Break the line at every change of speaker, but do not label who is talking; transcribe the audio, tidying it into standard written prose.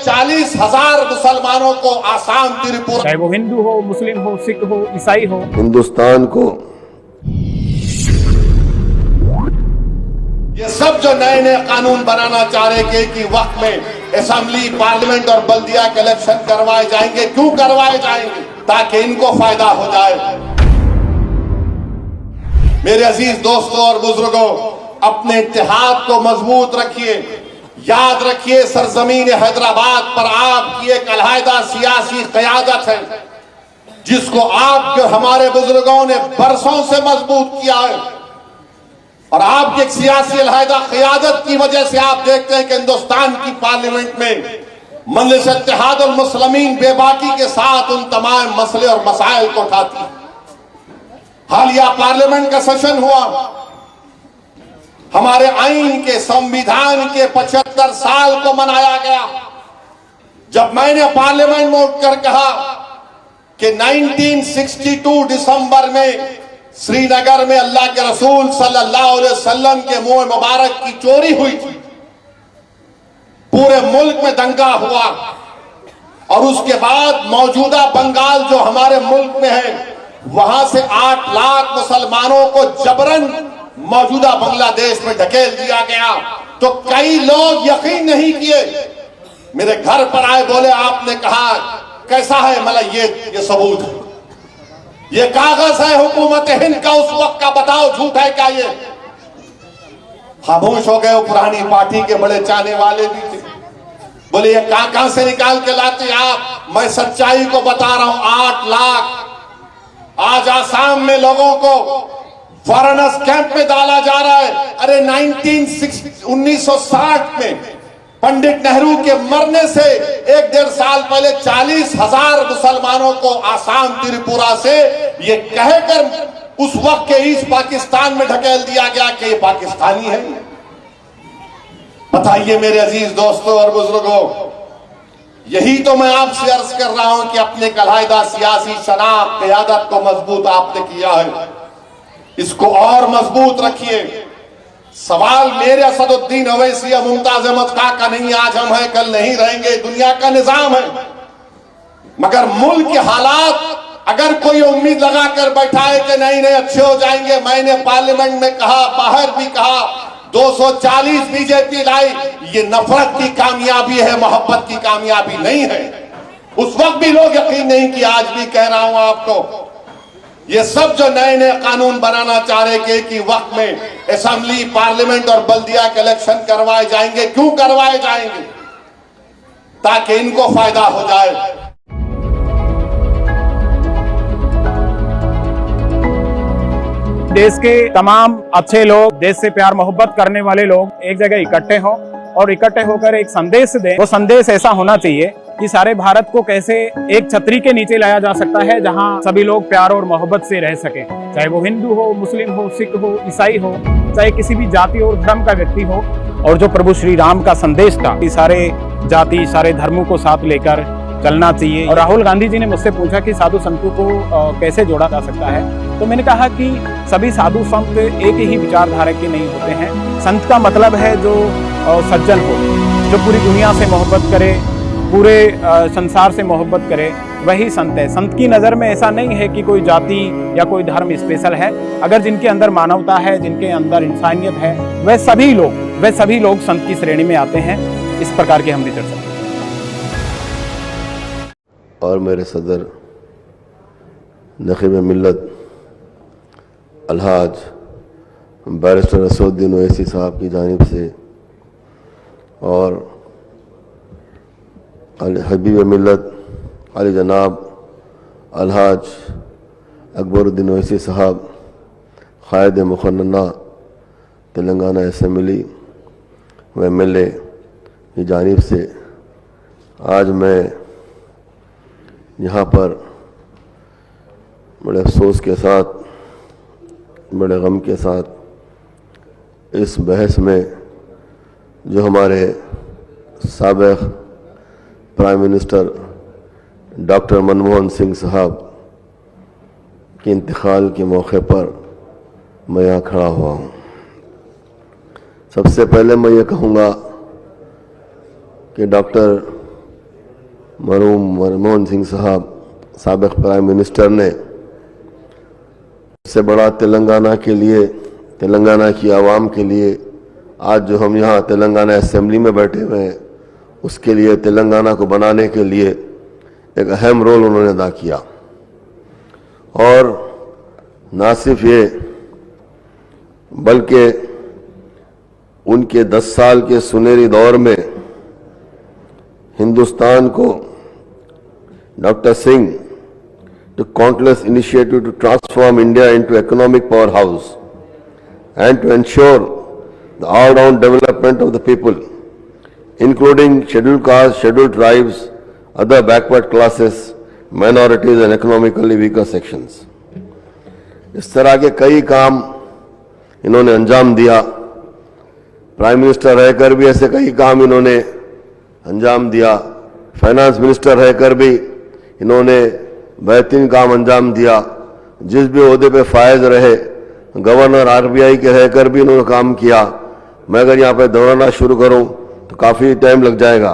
40,000 मुसलमानों को आसाम त्रिपुरा,
चाहे वो हिंदू हो, मुस्लिम हो, सिख हो, ईसाई हो,
हिंदुस्तान को
ये सब जो नए नए कानून बनाना चाह रहे थे कि वक्त में असेंबली, पार्लियामेंट और बल्दिया के इलेक्शन करवाए जाएंगे। क्यों करवाए जाएंगे? ताकि इनको फायदा हो जाए। मेरे अजीज दोस्तों और बुजुर्गों, अपने इत्तेहाद को मजबूत रखिए। याद रखिए, सरजमीन हैदराबाद पर आपकी एक अलहदा सियासी क़यादत है जिसको आपके हमारे बुजुर्गों ने बरसों से मजबूत किया है। और आपकी एक सियासी अलहदा क़यादत की वजह से आप देखते हैं कि हिंदुस्तान की पार्लियामेंट में मजलिस इत्तेहादुल मुस्लिमीन बेबाकी के साथ उन तमाम मसले और मसाइल को उठाती है। हालिया पार्लियामेंट का सेशन हुआ, हमारे आईन के, संविधान के 75 साल को मनाया गया। जब मैंने पार्लियामेंट में उठकर कहा कि 1962 दिसंबर में श्रीनगर में अल्लाह के रसूल सल्लल्लाहु अलैहि वसल्लम के मुंह मुबारक की चोरी हुई थी, पूरे मुल्क में दंगा हुआ, और उसके बाद मौजूदा बंगाल जो हमारे मुल्क में है, वहां से 8 लाख मुसलमानों को जबरन मौजूदा बांग्लादेश में धकेल दिया गया। तो कई लोग यकीन नहीं किए, मेरे घर पर आए, बोले आपने कहा कैसा है? मतलब ये सबूत है, ये कागज है हुकूमत हिंद का उस वक्त का, बताओ झूठ है क्या? ये खामोश हो गए। पुरानी पार्टी के बड़े चाहने वाले भी थे, बोले ये कहां से निकाल के लाते आप? मैं सच्चाई को बता रहा हूं। 8 लाख आज आसाम में लोगों को फॉरेनर्स कैंप में डाला जा रहा है। अरे 1960 में पंडित नेहरू के मरने से 1-1.5 साल पहले 40,000 मुसलमानों को आसाम त्रिपुरा से ये कहकर उस वक्त के ईस्ट पाकिस्तान में ढकेल दिया गया कि ये पाकिस्तानी है। बताइए मेरे अजीज दोस्तों और बुजुर्गों, यही तो मैं आपसे अर्ज कर रहा हूं कि अपने अलहदा सियासी शनाख्त, क़यादत को मजबूत आपने किया है, इसको और मजबूत रखिए। सवाल मेरे असदुद्दीन अवैसी या मुमताज अहमद खां का नहीं, आज हम हैं कल नहीं रहेंगे, दुनिया का निजाम है। मगर मुल्क के हालात, अगर कोई उम्मीद लगा कर बैठा है कि नहीं नहीं अच्छे हो जाएंगे, मैंने पार्लियामेंट में कहा, बाहर भी कहा, 240 बीजेपी लाई, ये नफरत की कामयाबी है, मोहब्बत की कामयाबी नहीं है। उस वक्त भी लोग यकीन नहीं किया, आज भी कह रहा हूं आपको। ये सब जो नए नए कानून बनाना चाह रहे थे कि वक्त में असेंबली, पार्लियामेंट और बल्दिया के इलेक्शन करवाए जाएंगे। क्यों करवाए जाएंगे? ताकि इनको फायदा हो जाए।
देश के तमाम अच्छे लोग, देश से प्यार मोहब्बत करने वाले लोग एक जगह इकट्ठे हों और इकट्ठे होकर एक संदेश दें। वो संदेश ऐसा होना चाहिए कि सारे भारत को कैसे एक छतरी के नीचे लाया जा सकता है, जहां सभी लोग प्यार और मोहब्बत से रह सके। चाहे वो हिंदू हो, मुस्लिम हो, सिख हो, ईसाई हो, चाहे किसी भी जाति और धर्म का व्यक्ति हो। और जो प्रभु श्री राम का संदेश था कि सारे जाति, सारे धर्मों को साथ लेकर चलना चाहिए। और राहुल गांधी जी ने मुझसे पूछा कि साधु संतों को कैसे जोड़ा जा सकता है, तो मैंने कहा कि सभी साधु संत एक ही विचारधारा के नहीं होते हैं। संत का मतलब है जो सज्जन हो, जो पूरी दुनिया से मोहब्बत करे, पूरे संसार से मोहब्बत करे, वही संत है। संत की नज़र में ऐसा नहीं है कि कोई जाति या कोई धर्म स्पेशल है। अगर जिनके अंदर मानवता है, जिनके अंदर इंसानियत है, वह सभी लोग संत की श्रेणी में आते हैं। इस प्रकार की हमने चर्चा की।
और मेरे सदर नक़ीब मिल्लत अलहाज बैरिस्टर असदुद्दीन ओवैसी साहब की जानिब से और हबीब मिल्लत अली जनाब अलहाज अकबरुद्दीन ओवैसी साहब, क़ायद मुक़न्नना तेलंगाना असम्बली व MLA की जानिब से आज मैं यहाँ पर बड़े अफसोस के साथ, बड़े गम के साथ इस बहस में जो हमारे साबिक़ prime minister doctor Manmohan Singh साहब के इंतकाल के मौके पर मैं यहाँ खड़ा हुआ हूँ। सबसे पहले मैं ये कहूँगा कि डॉक्टर मरहूम मनमोहन सिंह साहब साबिक प्राइम मिनिस्टर ने इससे बड़ा तेलंगाना के लिए, तेलंगाना की आवाम के लिए आज जो हम यहाँ तेलंगाना असेंबली में बैठे हुए हैं, उसके लिए तेलंगाना को बनाने के लिए एक अहम रोल उन्होंने अदा किया। और ना सिर्फ ये बल्कि उनके 10 साल के सुनहरी दौर में हिंदुस्तान को doctor Singh took countless initiative to transform India into economic powerhouse and to ensure the all-round development of the people, including scheduled castes, scheduled tribes, other backward classes, minorities and economically weaker sections. इस तरह के कई काम इन्होंने अंजाम दिया। Prime minister रहकर भी ऐसे कई काम इन्होंने अंजाम दिया। फाइनेंस मिनिस्टर रहकर भी इन्होंने बेहतरीन काम अंजाम दिया। जिस भी ओहदे पे फायज रहे, गवर्नर आरबीआई के रहकर भी इन्होंने काम किया। मैं अगर यहाँ पे दोहराना शुरू करूँ तो काफ़ी टाइम लग जाएगा।